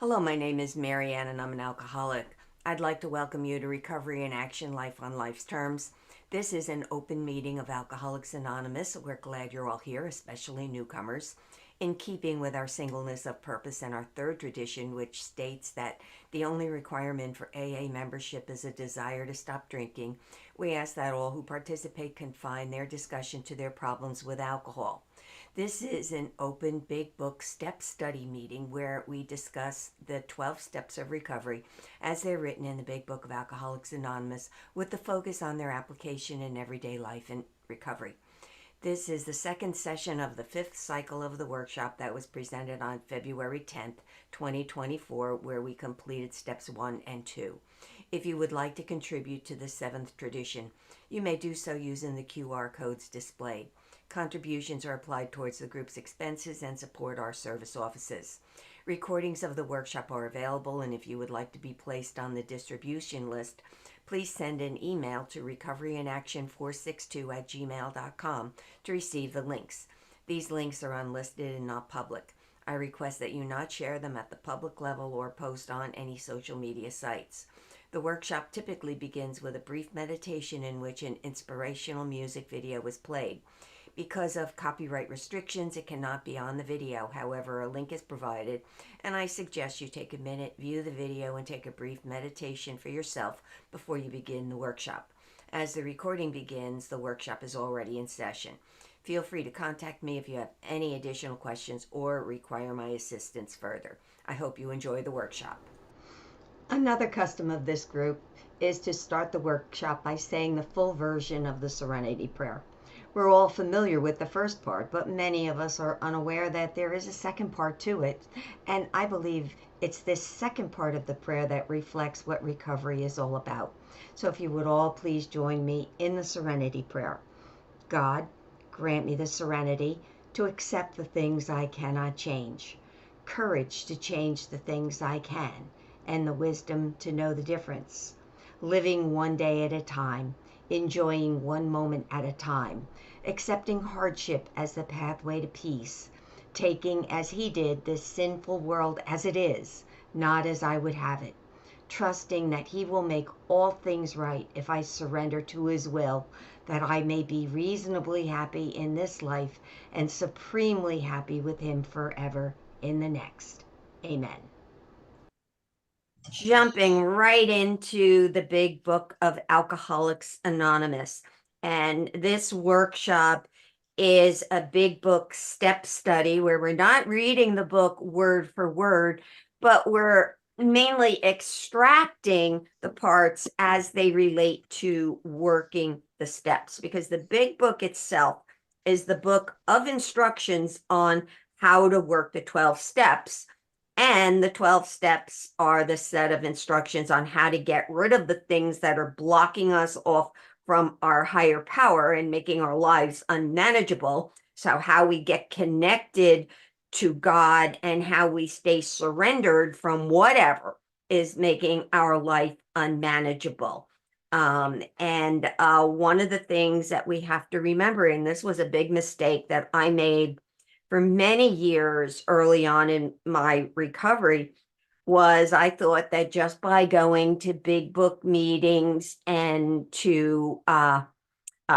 Hello, my name is Marianne and I'm an alcoholic. I'd like to welcome you to Recovery in Action Life on Life's Terms. This is an open meeting of Alcoholics Anonymous. We're glad you're all here, especially newcomers. In keeping with our singleness of purpose and our third tradition, which states that the only requirement for AA membership is a desire to stop drinking, we ask that all who participate confine their discussion to their problems with alcohol. This is an open big book step study meeting where we discuss the 12 steps of recovery as they're written in the big book of Alcoholics Anonymous with the focus on their application in everyday life and recovery. This is the second session of the fifth cycle of the workshop that was presented on February 10th, 2024, where we completed steps 1 and 2. If you would like to contribute to the seventh tradition, you may do so using the QR codes displayed. Contributions are applied towards the group's expenses and support our service offices. Recordings of the workshop are available, and if you would like to be placed on the distribution list, please send an email to recoveryinaction462@gmail.com to receive the links. These links are unlisted and not public. I request that you not share them at the public level or post on any social media sites. The workshop typically begins with a brief meditation in which an inspirational music video is played. Because of copyright restrictions, it cannot be on the video. However, a link is provided, and I suggest you take a minute, view the video, and take a brief meditation for yourself before you begin the workshop. As the recording begins, the workshop is already in session. Feel free to contact me if you have any additional questions or require my assistance further. I hope you enjoy the workshop. Another custom of this group is to start the workshop by saying the full version of the Serenity Prayer. We're all familiar with the first part, but many of us are unaware that there is a second part to it, and I believe it's this second part of the prayer that reflects what recovery is all about. So if you would all please join me in the Serenity Prayer. God, grant me the serenity to accept the things I cannot change, courage to change the things I can, and the wisdom to know the difference. Living one day at a time, enjoying one moment at a time, accepting hardship as the pathway to peace, taking as he did this sinful world as it is, not as I would have it, trusting that he will make all things right if I surrender to his will, that I may be reasonably happy in this life and supremely happy with him forever in the next. Amen. Jumping right into the big book of Alcoholics Anonymous. And this workshop is a big book step study where we're not reading the book word for word, but we're mainly extracting the parts as they relate to working the steps, because the big book itself is the book of instructions on how to work the 12 steps. And the 12 steps are the set of instructions on how to get rid of the things that are blocking us off from our higher power and making our lives unmanageable. So, how we get connected to God and how we stay surrendered from whatever is making our life unmanageable. And one of the things that we have to remember, and this was a big mistake that I made for many years early on in my recovery, was I thought that just by going to big book meetings and to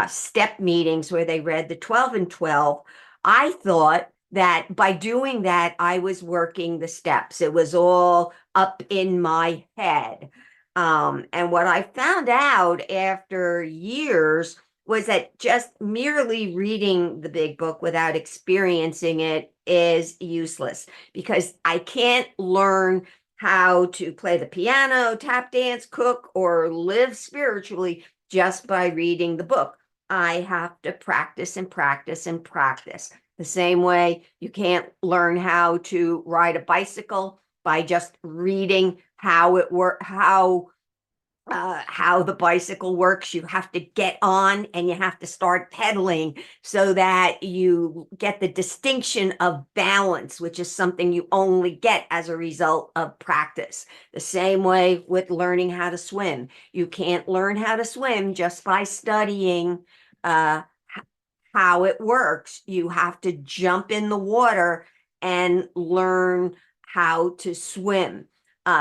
step meetings where they read the 12 and 12, I thought that by doing that, I was working the steps. It was all up in my head. And what I found out after years was that just merely reading the big book without experiencing it is useless, because I can't learn how to play the piano, tap dance, cook, or live spiritually just by reading the book. I have to practice and practice and practice. The same way you can't learn how to ride a bicycle by just reading how it works, how the bicycle works. You have to get on and you have to start pedaling so that you get the distinction of balance, which is something you only get as a result of practice. The same way with learning how to swim. You can't learn how to swim just by studying how it works. You have to jump in the water and learn how to swim.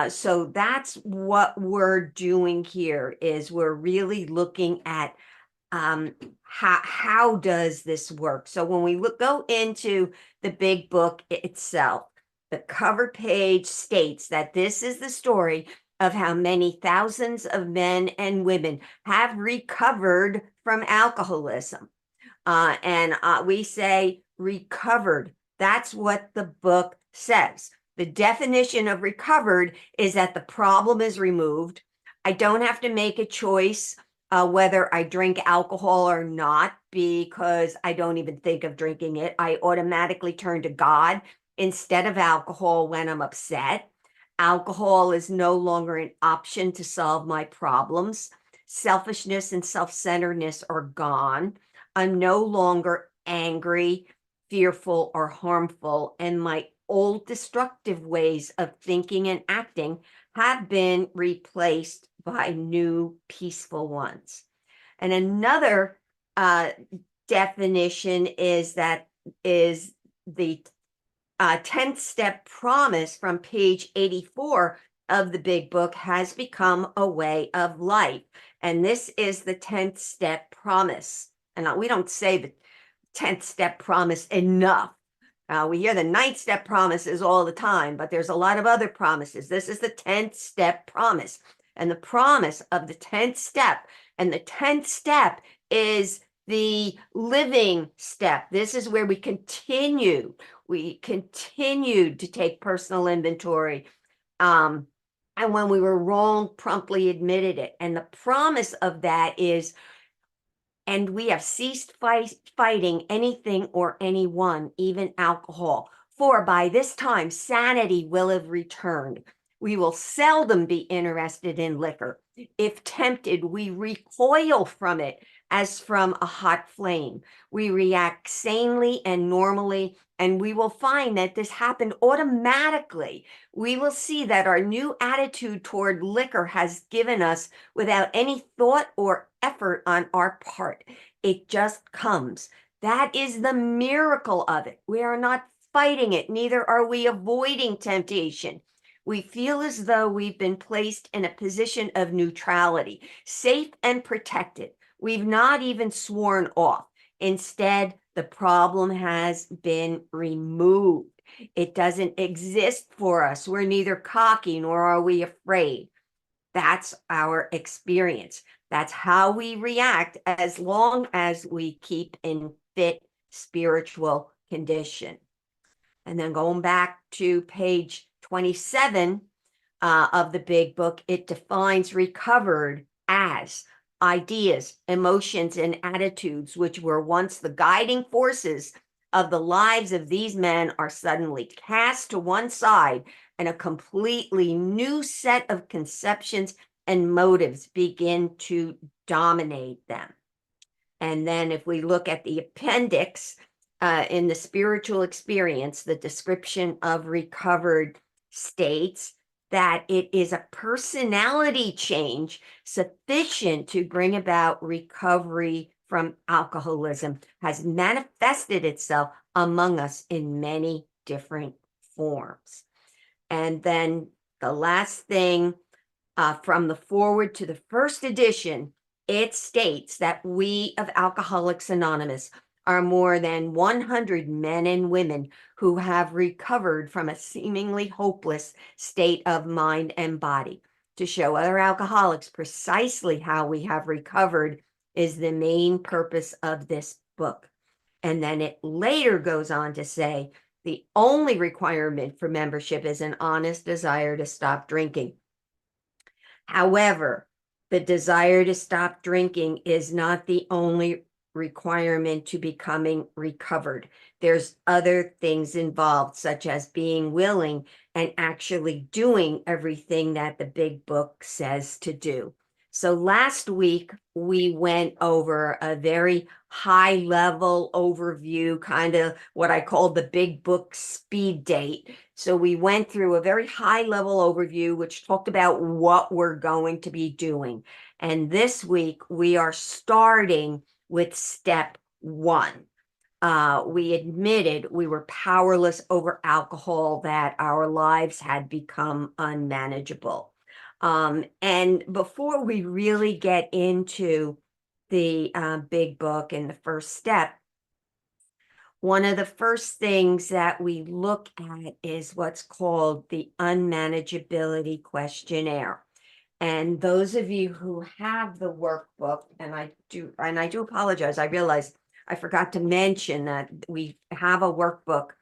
So that's what we're doing here is we're really looking at how does this work? So when we go into the big book itself, the cover page states that this is the story of how many thousands of men and women have recovered from alcoholism. We say recovered. That's what the book says. The definition of recovered is that the problem is removed. I don't have to make a choice whether I drink alcohol or not because I don't even think of drinking it. I automatically turn to God instead of alcohol when I'm upset. Alcohol is no longer an option to solve my problems. Selfishness and self-centeredness are gone. I'm no longer angry, fearful, or harmful, and my old destructive ways of thinking and acting have been replaced by new peaceful ones. And another definition is the 10th step promise from page 84 of the big book has become a way of life. And this is the 10th step promise. And we don't say the 10th step promise enough. We hear the 9th step promises all the time, but there's a lot of other promises. This is the 10th step promise. And the promise of the 10th step, and the 10th step is the living step. This is where we continued to take personal inventory. And when we were wrong, promptly admitted it. And the promise of that is, and we have ceased fighting anything or anyone, even alcohol. For by this time, sanity will have returned. We will seldom be interested in liquor. If tempted, we recoil from it as from a hot flame. We react sanely and normally, and we will find that this happened automatically. We will see that our new attitude toward liquor has given us without any thought or effort on our part. It just comes. That is the miracle of it. We are not fighting it, neither are we avoiding temptation. We feel as though we've been placed in a position of neutrality, safe and protected. We've not even sworn off. Instead, the problem has been removed. It doesn't exist for us. We're neither cocky nor are we afraid. That's our experience. That's how we react as long as we keep in fit spiritual condition. And then going back to page 27 of the big book, it defines recovered as ideas, emotions, and attitudes which were once the guiding forces of the lives of these men are suddenly cast to one side, and a completely new set of conceptions and motives begin to dominate them. And then if we look at the appendix in the spiritual experience, the description of recovered states that it is a personality change sufficient to bring about recovery from alcoholism, has manifested itself among us in many different forms. And then the last thing from the foreword to the first edition, it states that we of Alcoholics Anonymous are more than 100 men and women who have recovered from a seemingly hopeless state of mind and body. To show other alcoholics precisely how we have recovered is the main purpose of this book. And then it later goes on to say, the only requirement for membership is an honest desire to stop drinking. However, the desire to stop drinking is not the only requirement to becoming recovered. There's other things involved, such as being willing and actually doing everything that the big book says to do. So last week, we went over a very high level overview, kind of what I call the big book speed date. So we went through a very high level overview, which talked about what we're going to be doing. And this week, we are starting with step one. we admitted we were powerless over alcohol, that our lives had become unmanageable. And before we really get into the big book and the first step, one of the first things that we look at is what's called the unmanageability questionnaire. And those of you who have the workbook, and I do apologize, I realized I forgot to mention that we have a workbook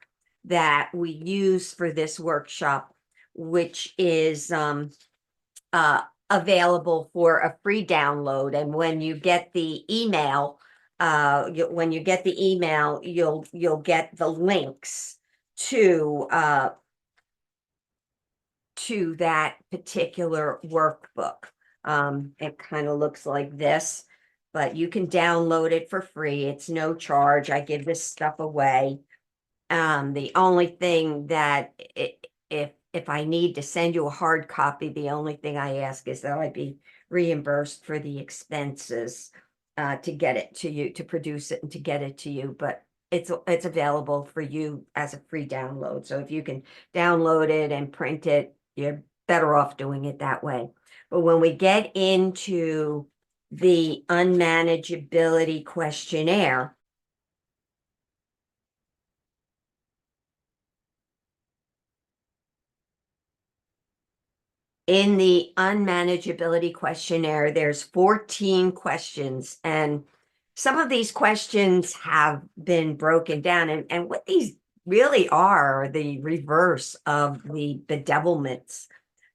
that we use for this workshop, which is uh, available for a free download. And when you get the email, when you get the email, you'll get the links to that particular workbook. It kind of looks like this, but you can download it for free. It's no charge. I give this stuff away. The only thing that if I need to send you a hard copy, the only thing I ask is that I be reimbursed for the expenses to get it to you, to produce it and to get it to you. But it's available for you as a free download. So if you can download it and print it, you're better off doing it that way. But when we get into the unmanageability questionnaire, in the unmanageability questionnaire, there's 14 questions, and some of these questions have been broken down. And what these really are the reverse of the bedevilments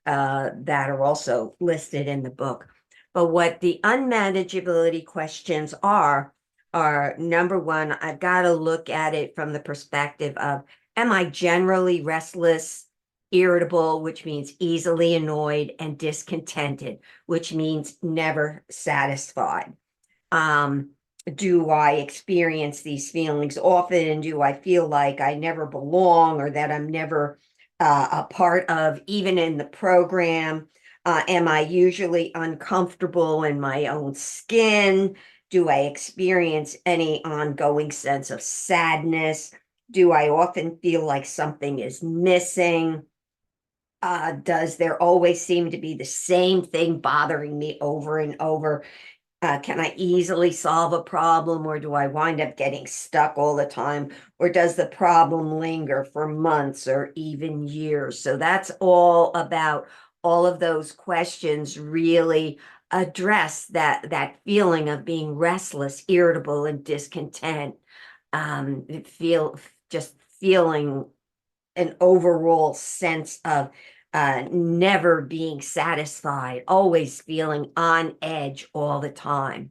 that are also listed in the book. But what the unmanageability questions are number one, I've got to look at it from the perspective of, am I generally restless, irritable, which means easily annoyed, and discontented, which means never satisfied? Um, do I experience these feelings often? Do I feel like I never belong, or that I'm never a part of, even in the program? Am I usually uncomfortable in my own skin? Do I experience any ongoing sense of sadness? Do I often feel like something is missing? Does there always seem to be the same thing bothering me over and over? Can I easily solve a problem, or do I wind up getting stuck all the time? Or does the problem linger for months or even years? So that's all about, all of those questions really address that feeling of being restless, irritable, and discontent. Feel just feeling an overall sense of never being satisfied, always feeling on edge all the time.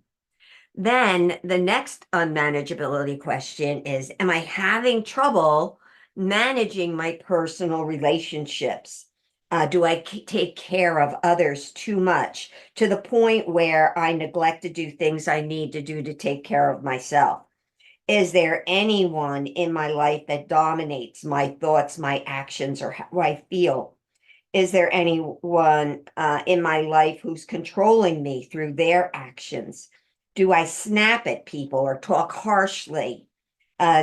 Then the next unmanageability question is, am I having trouble managing my personal relationships? Do I take care of others too much, to the point where I neglect to do things I need to do to take care of myself? Is there anyone in my life that dominates my thoughts, my actions, or how I feel? Is there anyone in my life who's controlling me through their actions? Do I snap at people or talk harshly?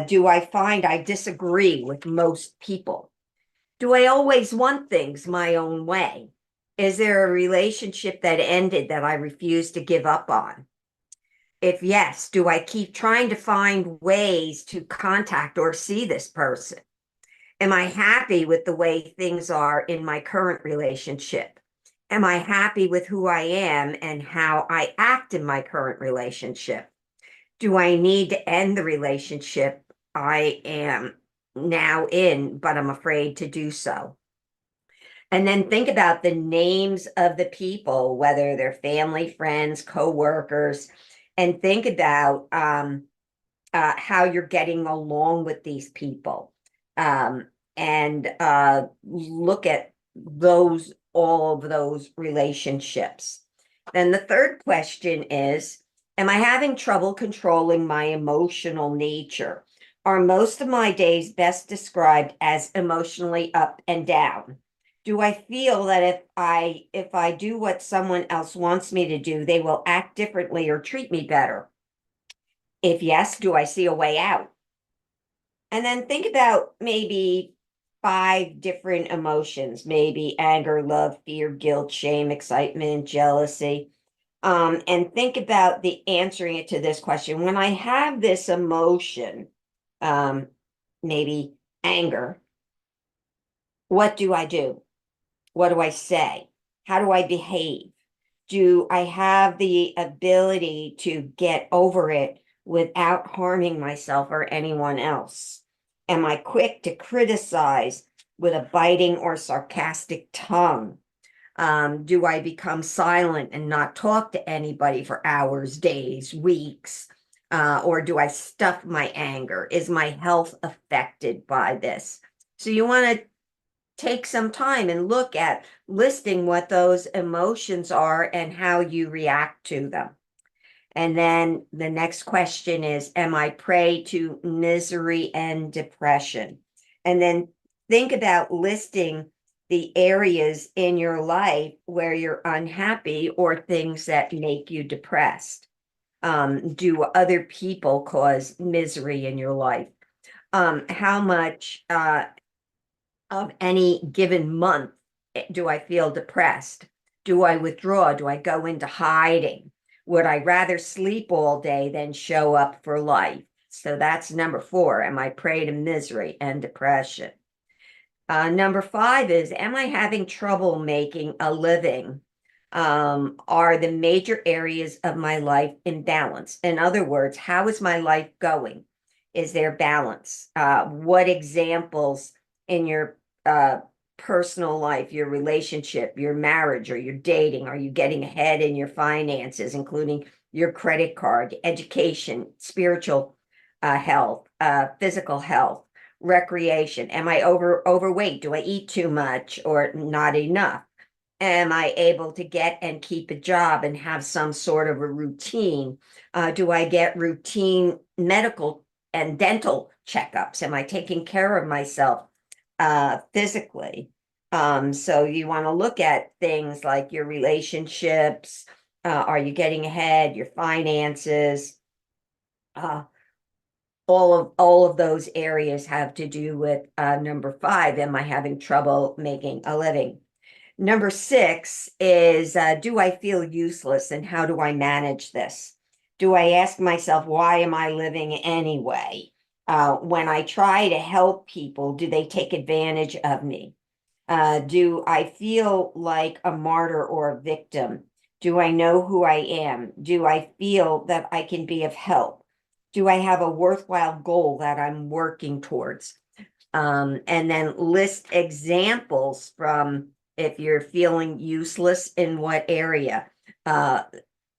Do I find I disagree with most people? Do I always want things my own way? Is there a relationship that ended that I refuse to give up on? If yes, do I keep trying to find ways to contact or see this person? Am I happy with the way things are in my current relationship? Am I happy with who I am and how I act in my current relationship? Do I need to end the relationship I am now in, but I'm afraid to do so? And then think about the names of the people, whether they're family, friends, co-workers, and think about how you're getting along with these people. And look at all of those relationships. Then the third question is, am I having trouble controlling my emotional nature? Are most of my days best described as emotionally up and down? Do I feel that if I do what someone else wants me to do, they will act differently or treat me better? If yes, do I see a way out? And then think about maybe 5 different emotions, maybe anger, love, fear, guilt, shame, excitement, jealousy. And think about the answering it to this question. When I have this emotion, um, maybe anger, what do I do? What do I say? How do I behave? Do I have the ability to get over it without harming myself or anyone else? Am I quick to criticize with a biting or sarcastic tongue? Do I become silent and not talk to anybody for hours, days, weeks? Or do I stuff my anger? Is my health affected by this? So you want to take some time and look at listing what those emotions are and how you react to them. And then the next question is, am I prey to misery and depression? And then think about listing the areas in your life where you're unhappy or things that make you depressed. Do other people cause misery in your life? How much of any given month do I feel depressed? Do I withdraw? Do I go into hiding? Would I rather sleep all day than show up for life? So that's number 4. Am I prey to misery and depression? Number 5 is, am I having trouble making a living? Are the major areas of my life in balance? In other words, how is my life going? Is there balance? What examples in your uh, personal life, your relationship, your marriage, or your dating, are you getting ahead in your finances, including your credit card, education, spiritual health, physical health, recreation? Am I overweight? Do I eat too much or not enough? Am I able to get and keep a job and have some sort of a routine? Do I get routine medical and dental checkups? Am I taking care of myself physically? So you want to look at things like your relationships. Are you getting ahead? Your finances. Uh, all of those areas have to do with number 5. Am I having trouble making a living? Number 6 is, do I feel useless and how do I manage this? Do I ask myself, why am I living anyway? When I try to help people, do they take advantage of me? Do I feel like a martyr or a victim? Do I know who I am? Do I feel that I can be of help? Do I have a worthwhile goal that I'm working towards? And then list examples from if you're feeling useless in what area. Uh,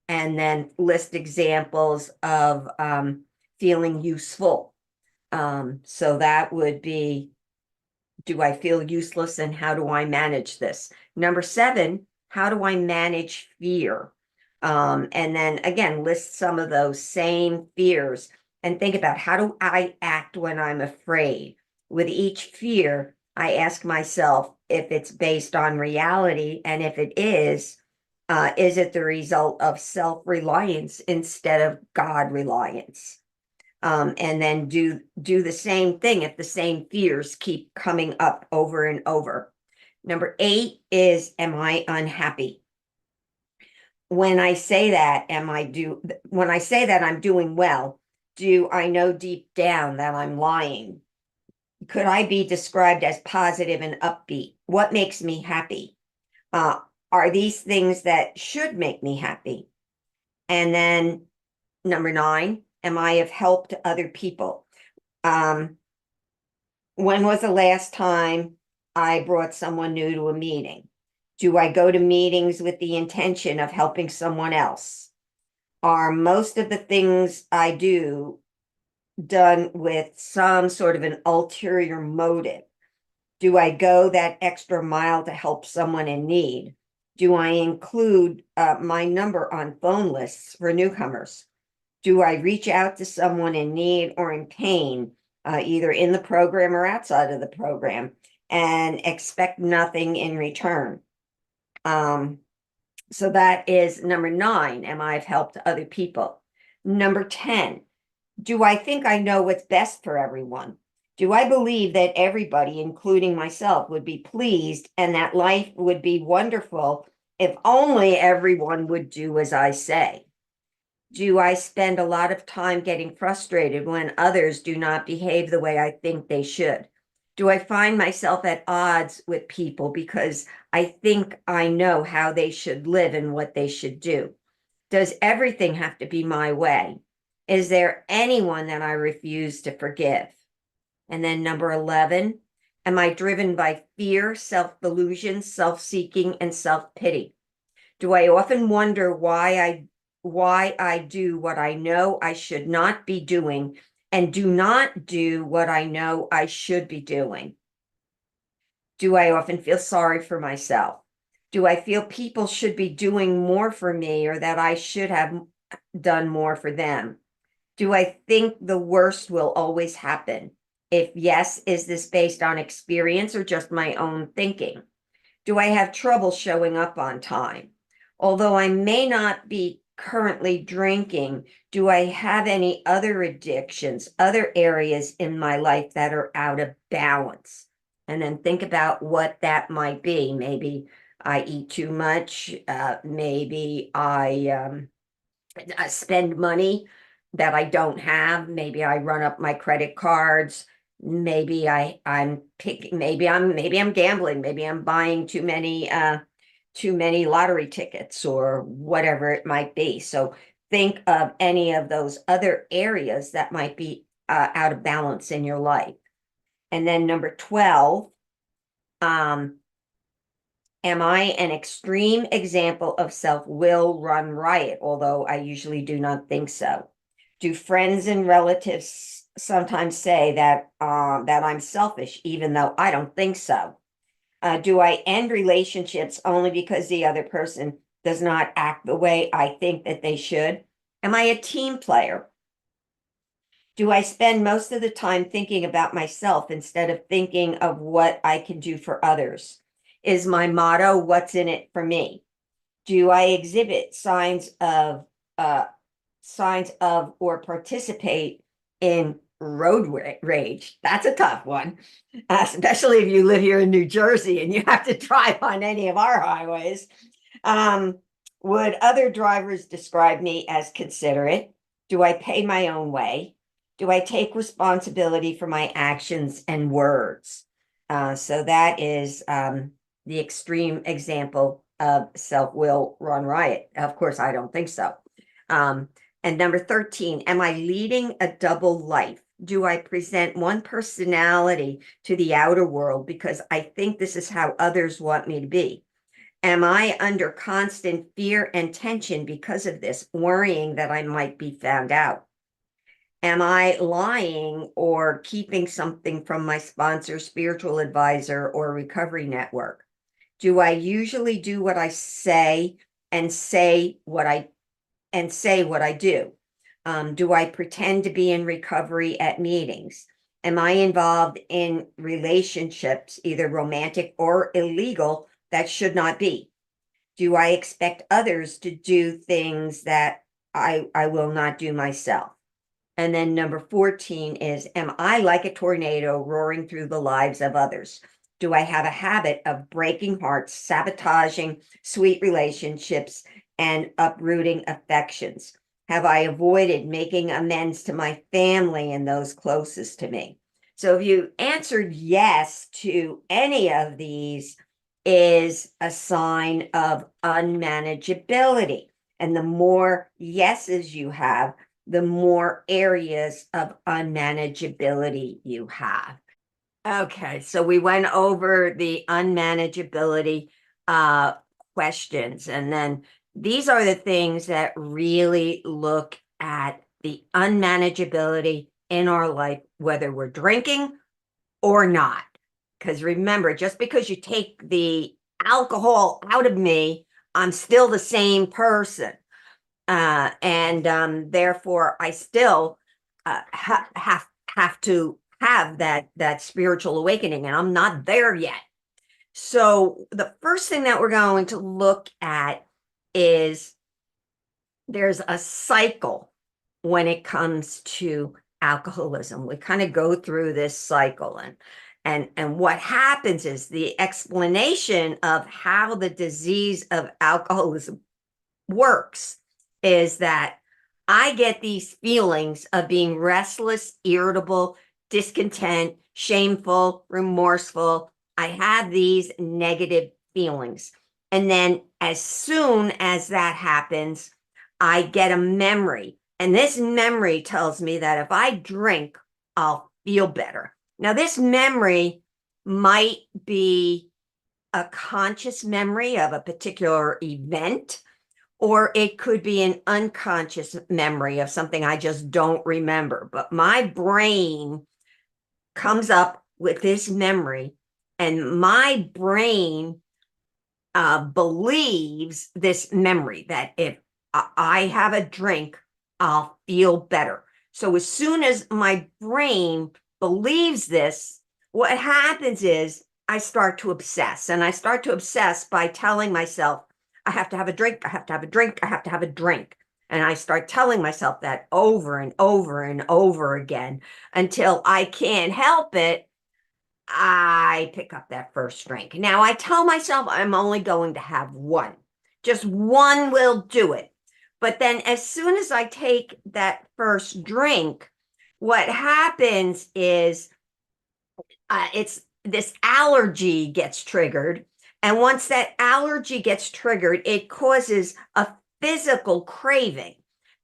and then list examples of feeling useful. So that would be, do I feel useless and how do I manage this? Number 7, how do I manage fear? And then again, list some of those same fears and think about, how do I act when I'm afraid? With each fear, I ask myself if it's based on reality, and if it is it the result of self-reliance instead of God reliance? And then do the same thing if the same fears keep coming up over and over. Number 8 is, am I unhappy? When I say that, when I say that I'm doing well, do I know deep down that I'm lying? Could I be described as positive and upbeat? What makes me happy? Uh, are these things that should make me happy? And then number 9, am I of help to other people? Um, when was the last time I brought someone new to a meeting? Do I go to meetings with the intention of helping someone else? Are most of the things I do done with some sort of an ulterior motive? Do I go that extra mile to help someone in need? Do I include my number on phone lists for newcomers? Do I reach out to someone in need or in pain, either in the program or outside of the program, and expect nothing in return? Um, so that is number 9. Am I of help to other people? Number 10, do I think I know what's best for everyone? Do I believe that everybody, including myself, would be pleased and that life would be wonderful if only everyone would do as I say? Do I spend a lot of time getting frustrated when others do not behave the way I think they should? Do I find myself at odds with people because I think I know how they should live and what they should do? Does everything have to be my way? Is there anyone that I refuse to forgive? And then number 11, am I driven by fear, self-delusion, self-seeking, and self-pity? Do I often wonder why I do what I know I should not be doing and do not do what I know I should be doing? Do I often feel sorry for myself? Do I feel people should be doing more for me or that I should have done more for them? Do I think the worst will always happen? If yes, is this based on experience or just my own thinking? Do I have trouble showing up on time? Although I may not be currently drinking, do I have any other addictions, other areas in my life that are out of balance? And then think about what that might be. Maybe I eat too much. Maybe I spend money that I don't have. Maybe I run up my credit cards. I'm picking, maybe I'm gambling. Maybe I'm buying too many lottery tickets or whatever it might be. So think of any of those other areas that might be out of balance in your life. And then number 12, um, am I an extreme example of self-will run riot? Although I usually do not think so. Do friends and relatives sometimes say that I'm selfish, even though I don't think so? Do I end relationships only because the other person does not act the way I think that they should? Am I a team player? Do I spend most of the time thinking about myself instead of thinking of what I can do for others? Is my motto, what's in it for me? Do I exhibit uh, signs of or participate in rage? That's a tough one, especially if you live here in New Jersey and you have to drive on any of our highways. Um, would other drivers describe me as considerate? Do I pay my own way? Do I take responsibility for my actions and words? So that is the extreme example of self-will run riot. Of course, I don't think so. Um, and number 13, am I leading a double life? Do I present one personality to the outer world because I think this is how others want me to be? Am I under constant fear and tension because of this, worrying that I might be found out? Am I lying or keeping something from my sponsor, spiritual advisor, or recovery network? Do I usually do what I say and say what I do? Do I pretend to be in recovery at meetings? Am I involved in relationships, either romantic or illegal, that should not be? Do I expect others to do things that I will not do myself? And then number 14 is, am I like a tornado roaring through the lives of others? Do I have a habit of breaking hearts, sabotaging sweet relationships, and uprooting affections? Have I avoided making amends to my family and those closest to me? So if you answered yes to any of these, is a sign of unmanageability. And the more yeses you have, the more areas of unmanageability you have. Okay, so we went over the unmanageability uh, questions, and then these are the things that really look at the unmanageability in our life, whether we're drinking or not. Because remember, just because you take the alcohol out of me, I'm still the same person. And therefore I still have to have that spiritual awakening, and I'm not there yet. So the first thing that we're going to look at is there's a cycle when it comes to alcoholism. We kind of go through this cycle, and what happens is the explanation of how the disease of alcoholism works is that I get these feelings of being restless, irritable, discontent, shameful, remorseful. I have these negative feelings. And then as soon as that happens, I get a memory. And this memory tells me that if I drink, I'll feel better. Now, this memory might be a conscious memory of a particular event, or it could be an unconscious memory of something I just don't remember. But my brain comes up with this memory, and my brain believes this memory that if I have a drink, I'll feel better. So as soon as my brain believes this, what happens is I start to obsess, and I start to obsess by telling myself, I have to have a drink, I have to have a drink, I have to have a drink. And I start telling myself that over and over and over again until I can't help it. I pick up that first drink. Now I tell myself I'm only going to have one. Just one will do it. But then as soon as I take that first drink, what happens is it's this allergy gets triggered. And once that allergy gets triggered, it causes a physical craving.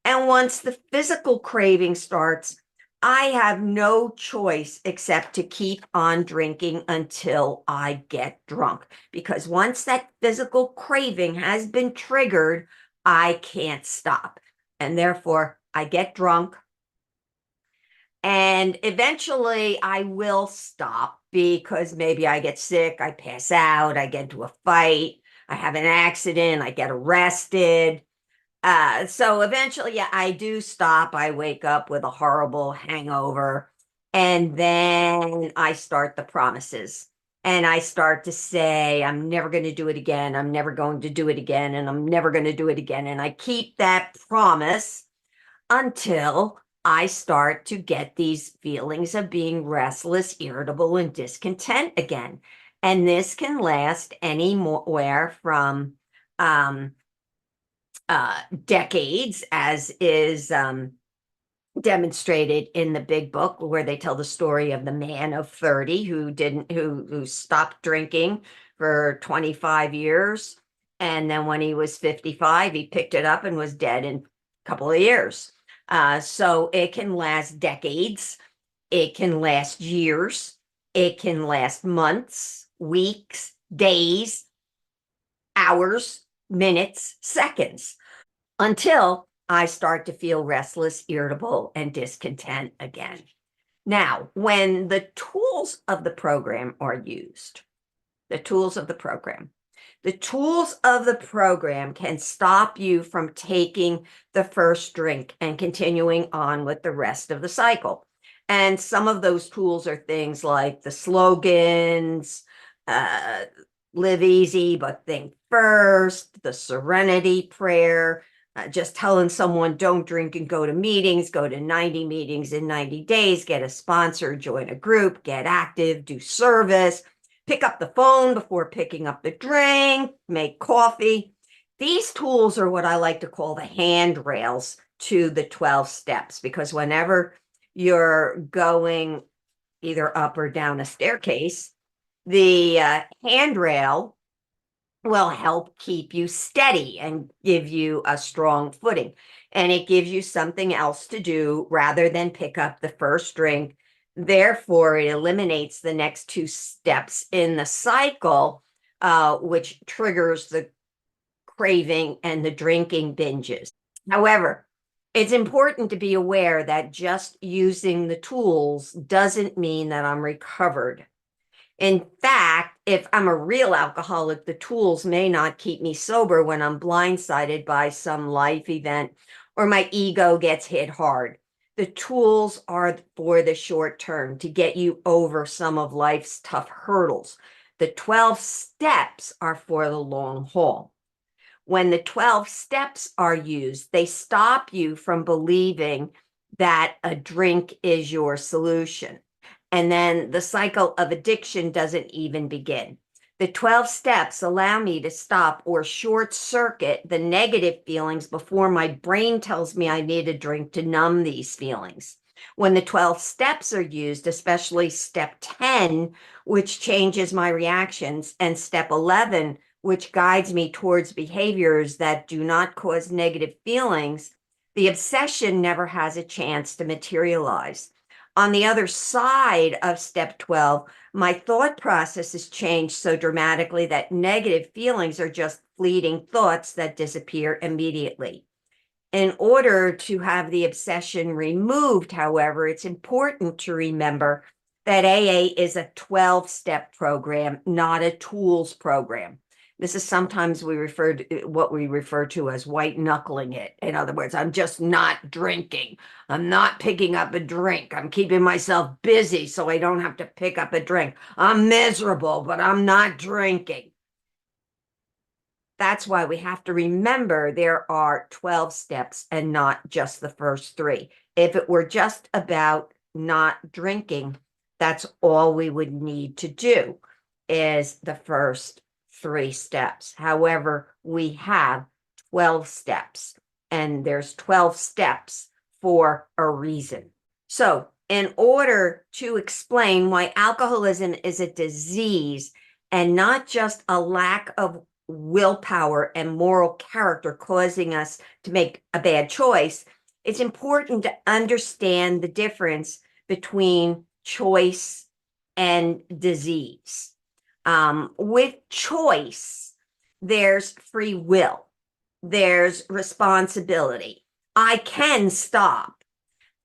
And once the physical craving starts, I have no choice except to keep on drinking until I get drunk. Because once that physical craving has been triggered, I can't stop. And therefore, I get drunk. And eventually I will stop because maybe I get sick, I pass out, I get into a fight, I have an accident, I get arrested. So eventually, yeah, I do stop. I wake up with a horrible hangover, and then I start the promises. And I start to say, I'm never going to do it again. I'm never going to do it again. And I'm never going to do it again. And I keep that promise until I start to get these feelings of being restless, irritable, and discontent again. And this can last anywhere from um, decades, as is demonstrated in the big book, where they tell the story of the man of 30 who stopped drinking for 25 years. And then when he was 55, he picked it up and was dead in a couple of years. So it can last decades, it can last years, it can last months, weeks, days, hours, minutes, seconds, until I start to feel restless, irritable, and discontent again. Now, when the tools of the program are used, the tools of the program, the tools of the program can stop you from taking the first drink and continuing on with the rest of the cycle. And some of those tools are things like the slogans, uh, live easy, but think first, the serenity prayer, just telling someone don't drink and go to meetings, go to 90 meetings in 90 days, get a sponsor, join a group, get active, do service, pick up the phone before picking up the drink, make coffee. These tools are what I like to call the handrails to the 12 steps, because whenever you're going either up or down a staircase, the handrail will help keep you steady and give you a strong footing. And it gives you something else to do rather than pick up the first drink. Therefore, it eliminates the next two steps in the cycle, which triggers the craving and the drinking binges. However, it's important to be aware that just using the tools doesn't mean that I'm recovered. In fact, if I'm a real alcoholic, the tools may not keep me sober when I'm blindsided by some life event or my ego gets hit hard. The tools are for the short term to get you over some of life's tough hurdles. The 12 steps are for the long haul. When the 12 steps are used, they stop you from believing that a drink is your solution. And then the cycle of addiction doesn't even begin. The 12 steps allow me to stop or short circuit the negative feelings before my brain tells me I need a drink to numb these feelings. When the 12 steps are used, especially step 10, which changes my reactions, and step 11, which guides me towards behaviors that do not cause negative feelings, the obsession never has a chance to materialize. On the other side of step 12, my thought process has changed so dramatically that negative feelings are just fleeting thoughts that disappear immediately. In order to have the obsession removed, however, it's important to remember that AA is a 12-step program, not a tools program. This is sometimes what we refer to as white knuckling it. In other words, I'm just not drinking. I'm not picking up a drink. I'm keeping myself busy so I don't have to pick up a drink. I'm miserable, but I'm not drinking. That's why we have to remember there are 12 steps and not just the first three. If it were just about not drinking, that's all we would need to do is the first three steps. However, we have 12 steps, and there's 12 steps for a reason. So, in order to explain why alcoholism is a disease and not just a lack of willpower and moral character causing us to make a bad choice, it's important to understand the difference between choice and disease. With choice, there's free will, there's responsibility. I can stop.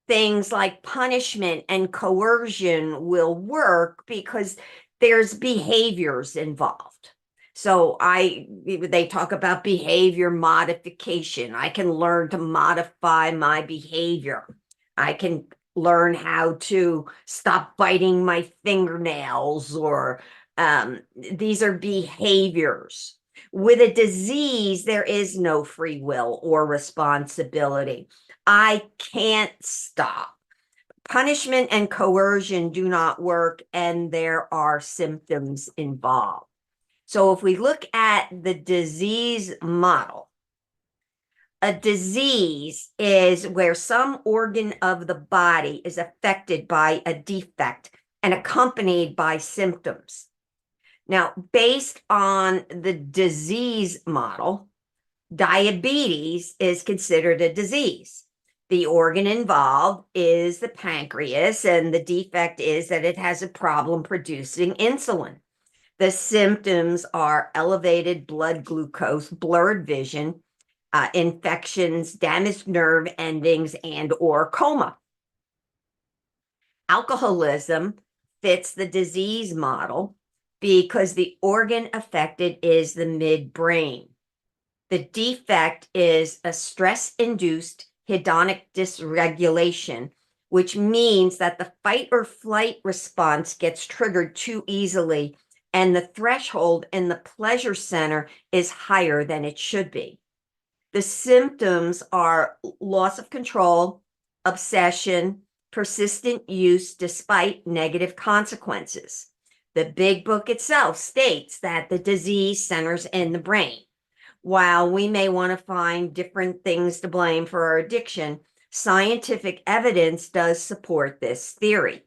Things like punishment and coercion will work because there's behaviors involved. So they talk about behavior modification. I can learn to modify my behavior. I can learn how to stop biting my fingernails, or these are behaviors. With a disease, there is no free will or responsibility. I can't stop. Punishment and coercion do not work, and there are symptoms involved. So if we look at the disease model, a disease is where some organ of the body is affected by a defect and accompanied by symptoms. Now, based on the disease model, diabetes is considered a disease. The organ involved is the pancreas, and the defect is that it has a problem producing insulin. The symptoms are elevated blood glucose, blurred vision, infections, damaged nerve endings, and or coma. Alcoholism fits the disease model because the organ affected is the midbrain. The defect is a stress-induced hedonic dysregulation, which means that the fight or flight response gets triggered too easily, and the threshold in the pleasure center is higher than it should be. The symptoms are loss of control, obsession, persistent use despite negative consequences. The Big Book itself states that the disease centers in the brain. While we may want to find different things to blame for our addiction, scientific evidence does support this theory.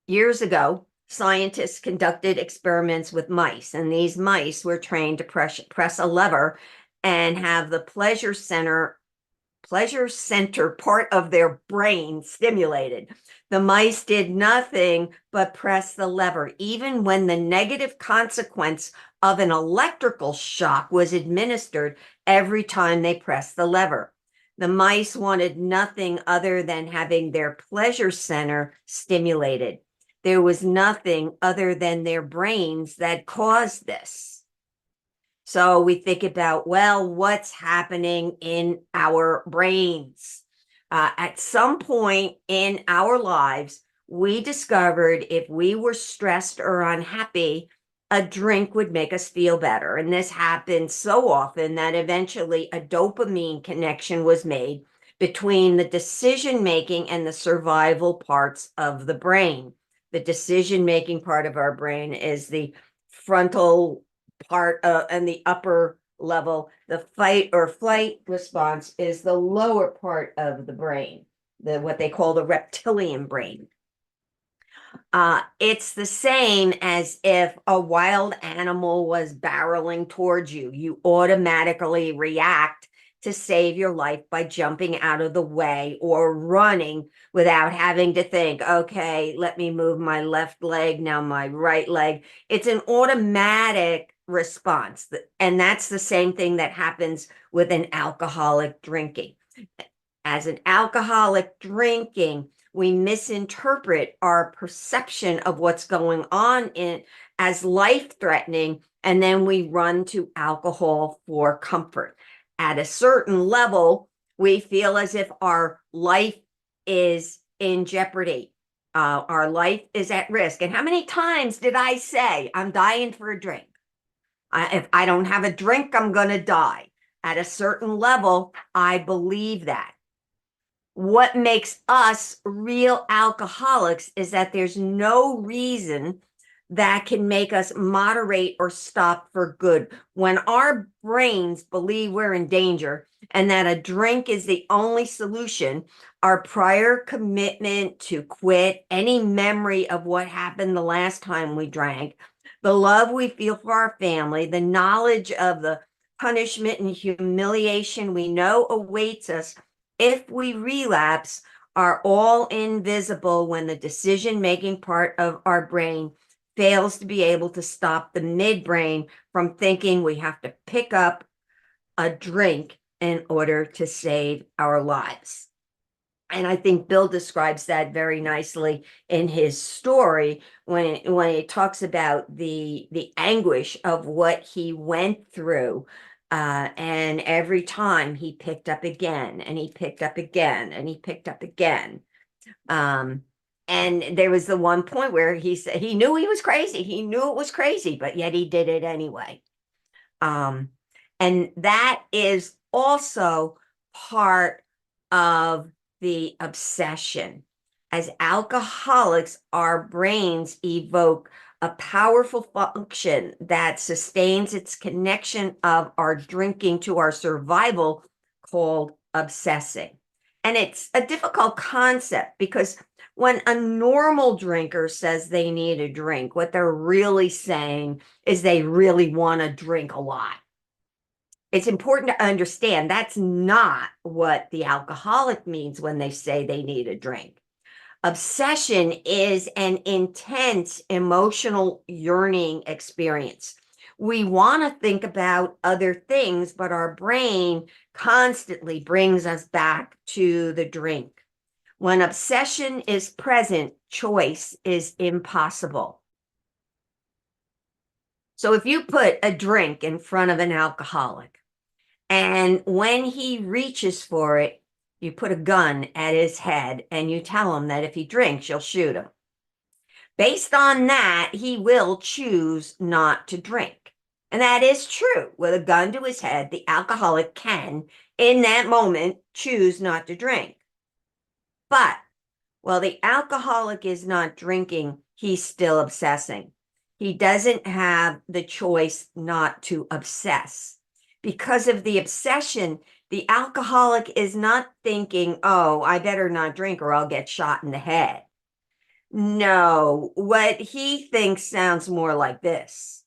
Years ago, scientists conducted experiments with mice, and these mice were trained to press a lever and have the pleasure center part of their brain stimulated. The mice did nothing but press the lever, even when the negative consequence of an electrical shock was administered every time they pressed the lever. The mice wanted nothing other than having their pleasure center stimulated. There was nothing other than their brains that caused this. So we think about, well, what's happening in our brains? At some point in our lives, we discovered if we were stressed or unhappy, a drink would make us feel better. And this happened so often that eventually a dopamine connection was made between the decision making and the survival parts of the brain. The decision making part of our brain is the frontal part and the upper level. The fight or flight response is the lower part of the brain, what they call the reptilian brain. It's the same as if a wild animal was barreling towards you. You automatically react to save your life by jumping out of the way or running without having to think, okay, let me move my left leg, now my right leg. It's an automatic response. And that's the same thing that happens with an alcoholic drinking. As an alcoholic drinking, we misinterpret our perception of what's going on in as life threatening, and then we run to alcohol for comfort. At a certain level, we feel as if our life is in jeopardy. Our life is at risk. And how many times did I say, I'm dying for a drink? If I don't have a drink, I'm going to die. At a certain level, I believe that. What makes us real alcoholics is that there's no reason that can make us moderate or stop for good. When our brains believe we're in danger and that a drink is the only solution, our prior commitment to quit, any memory of what happened the last time we drank, the love we feel for our family, the knowledge of the punishment and humiliation we know awaits us if we relapse, are all invisible when the decision-making part of our brain fails to be able to stop the midbrain from thinking we have to pick up a drink in order to save our lives. And I think Bill describes that very nicely in his story when he talks about the anguish of what he went through. And every time he picked up again, and he picked up again, and he picked up again. And there was the one point where he said he knew he was crazy. He knew it was crazy, but yet he did it anyway. And that is also part of the obsession. As alcoholics, our brains evoke a powerful function that sustains its connection of our drinking to our survival called obsessing. And it's a difficult concept because when a normal drinker says they need a drink, what they're really saying is they really want to drink a lot. It's important to understand that's not what the alcoholic means when they say they need a drink. Obsession is an intense emotional yearning experience. We want to think about other things, but our brain constantly brings us back to the drink. When obsession is present, choice is impossible. So if you put a drink in front of an alcoholic, and when he reaches for it, you put a gun at his head and you tell him that if he drinks, you'll shoot him. Based on that, he will choose not to drink. And that is true. With a gun to his head, the alcoholic can, in that moment, choose not to drink. But while the alcoholic is not drinking, he's still obsessing. He doesn't have the choice not to obsess. Because of the obsession, the alcoholic is not thinking, oh, I better not drink or I'll get shot in the head. No, what he thinks sounds more like this.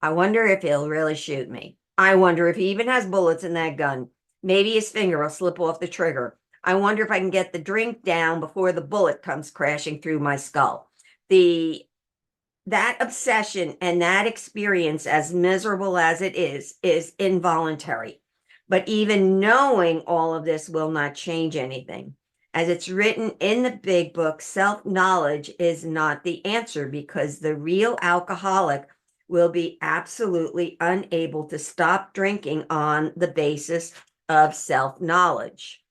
I wonder if he'll really shoot me. I wonder if he even has bullets in that gun. Maybe his finger will slip off the trigger. I wonder if I can get the drink down before the bullet comes crashing through my skull. That obsession and that experience, as miserable as it is involuntary. But even knowing all of this will not change anything. As it's written in the big book, self-knowledge is not the answer because the real alcoholic will be absolutely unable to stop drinking on the basis of self-knowledge.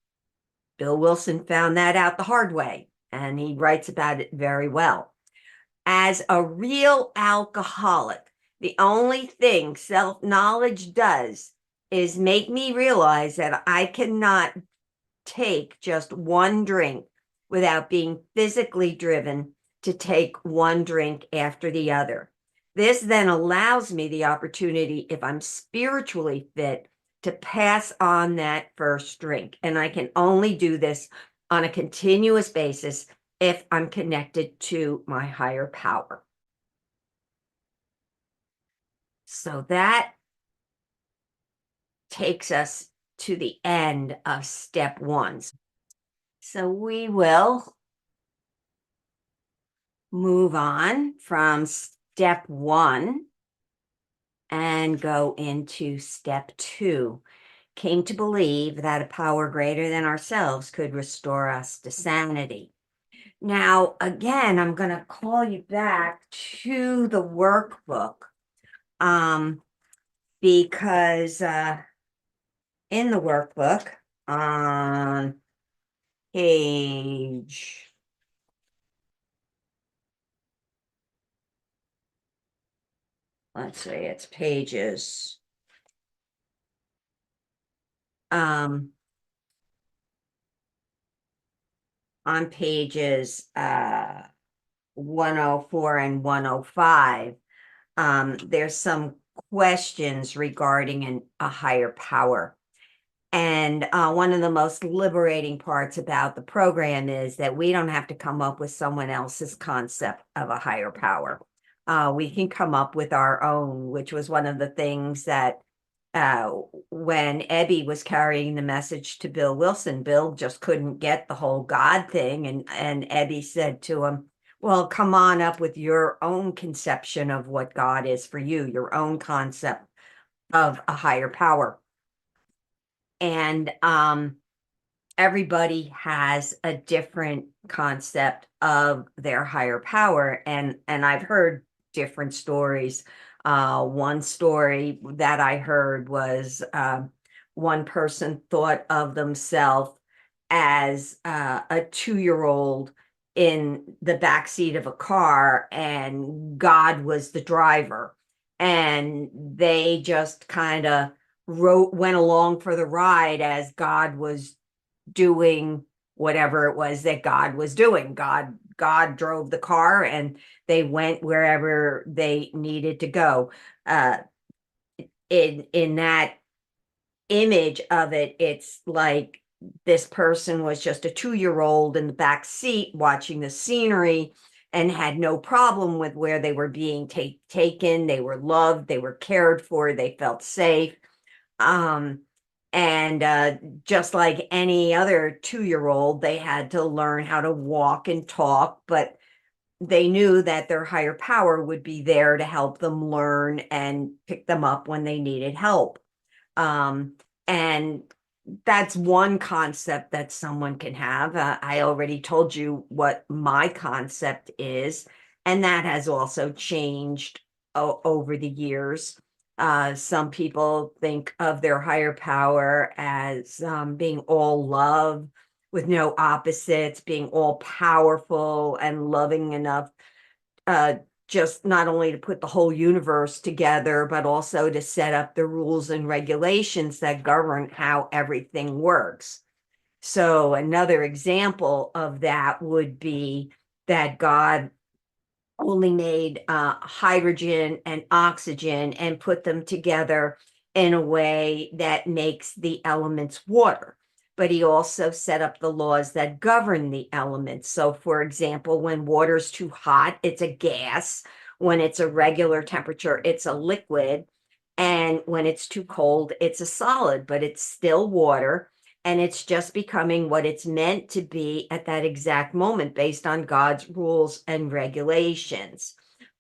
Bill Wilson found that out the hard way, and he writes about it very well. As a real alcoholic, the only thing self-knowledge does is make me realize that I cannot take just one drink without being physically driven to take one drink after the other. This then allows me the opportunity, if I'm spiritually fit, to pass on that first drink. And I can only do this on a continuous basis if I'm connected to my higher power. So that takes us to the end of step one. So we will move on from step one and go into step two. Came to believe that a power greater than ourselves could restore us to sanity. Now, again, I'm going to call you back to the workbook because in the workbook on page let's see, it's pages on pages 104 and 105, there's some questions regarding a higher power. And one of the most liberating parts about the program is that we don't have to come up with someone else's concept of a higher power. We can come up with our own, which was one of the things that when Ebby was carrying the message to Bill Wilson, Bill just couldn't get the whole God thing. And Ebby said to him, well, come on up with your own conception of what God is for you, your own concept of a higher power. And everybody has a different concept of their higher power. And I've heard different stories. One story that I heard was one person thought of themselves as a 2-year-old in the back seat of a car, and God was the driver. And they just kind of went along for the ride as God was doing whatever it was that God was doing. God drove the car and they went wherever they needed to go. In that image of it, it's like this person was just a 2-year-old in the back seat watching the scenery and had no problem with where they were being taken. They were loved, they were cared for, they felt safe. And just like any other 2-year-old, they had to learn how to walk and talk, but they knew that their higher power would be there to help them learn and pick them up when they needed help. And that's one concept that someone can have. I already told you what my concept is, and that has also changed over the years. Some people think of their higher power as being all love with no opposites, being all powerful and loving enough, just not only to put the whole universe together, but also to set up the rules and regulations that govern how everything works. So another example of that would be that God only made hydrogen and oxygen and put them together in a way that makes the elements water. But he also set up the laws that govern the elements. So, for example, when water's too hot, it's a gas. When it's a regular temperature, it's a liquid. And when it's too cold, it's a solid, but it's still water. And it's just becoming what it's meant to be at that exact moment based on God's rules and regulations.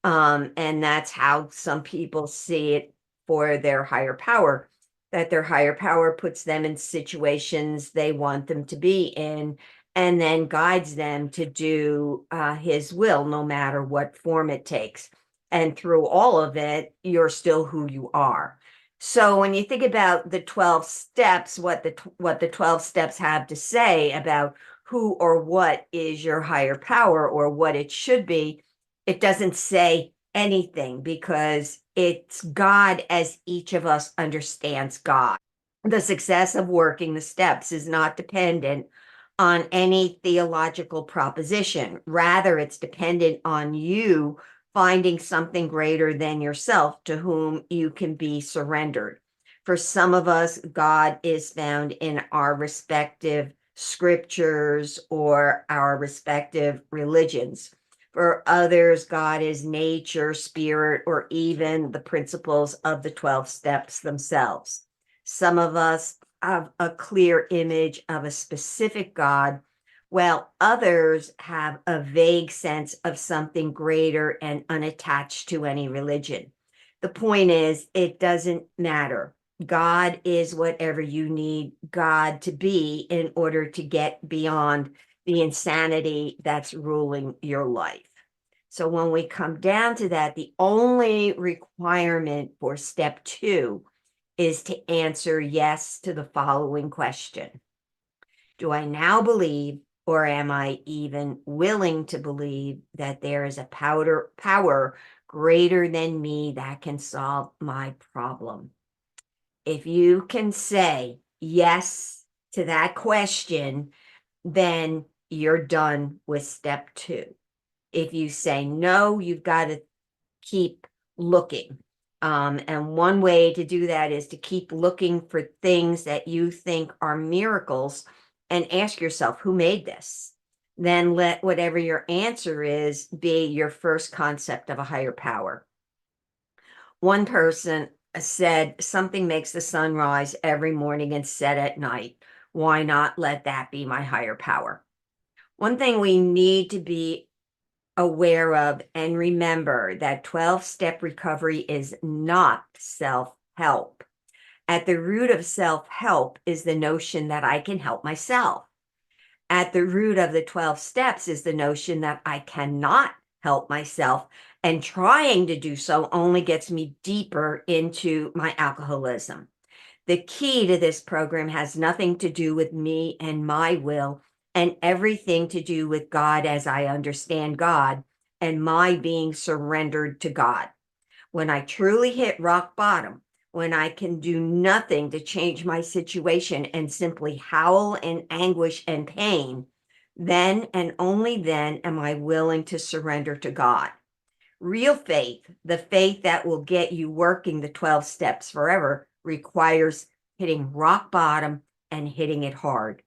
And that's how some people see it for their higher power, that their higher power puts them in situations they want them to be in and then guides them to do his will, no matter what form it takes. And through all of it, you're still who you are. So when you think about the 12 steps, what the 12 steps have to say about who or what is your higher power or what it should be, it doesn't say anything because it's God as each of us understands God. The success of working the steps is not dependent on any theological proposition. Rather, it's dependent on you finding something greater than yourself to whom you can be surrendered. For some of us, God is found in our respective scriptures or our respective religions. For others, God is nature, spirit, or even the principles of the 12 steps themselves. Some of us have a clear image of a specific God, while others have a vague sense of something greater and unattached to any religion. The point is, it doesn't matter. God is whatever you need God to be in order to get beyond the insanity that's ruling your life. So when we come down to that, the only requirement for step 2 is to answer yes to the following question. Do I now believe, or am I even willing to believe, that there is a power greater than me that can solve my problem? If you can say yes to that question, then you're done with step 2. If you say no, you've got to keep looking. And one way to do that is to keep looking for things that you think are miracles and ask yourself, who made this? Then let whatever your answer is be your first concept of a higher power. One person said, something makes the sun rise every morning and set at night. Why not let that be my higher power? One thing we need to be aware of and remember that 12-step recovery is not self-help. At the root of self-help is the notion that I can help myself. At the root of the 12 steps is the notion that I cannot help myself, and trying to do so only gets me deeper into my alcoholism. The key to this program has nothing to do with me and my will, and everything to do with God as I understand God and my being surrendered to God. When I truly hit rock bottom, when I can do nothing to change my situation and simply howl in anguish and pain, then and only then am I willing to surrender to God. Real faith, the faith that will get you working the 12 steps forever, requires hitting rock bottom and hitting it hard.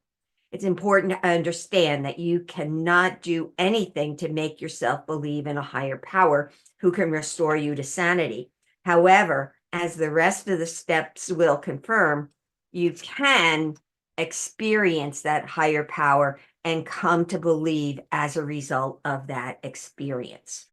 It's important to understand that you cannot do anything to make yourself believe in a higher power who can restore you to sanity. However, as the rest of the steps will confirm, you can experience that higher power and come to believe as a result of that experience.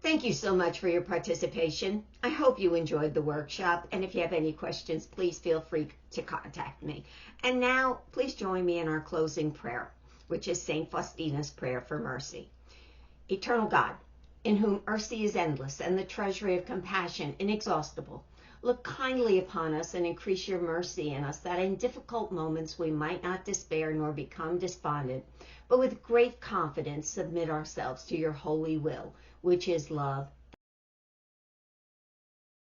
Thank you so much for your participation. I hope you enjoyed the workshop, and if you have any questions, please feel free to contact me. And now, please join me in our closing prayer, which is St. Faustina's Prayer for Mercy. Eternal God, in whom mercy is endless and the treasury of compassion inexhaustible, look kindly upon us and increase your mercy in us, that in difficult moments we might not despair nor become despondent, but with great confidence submit ourselves to your holy will, which is love,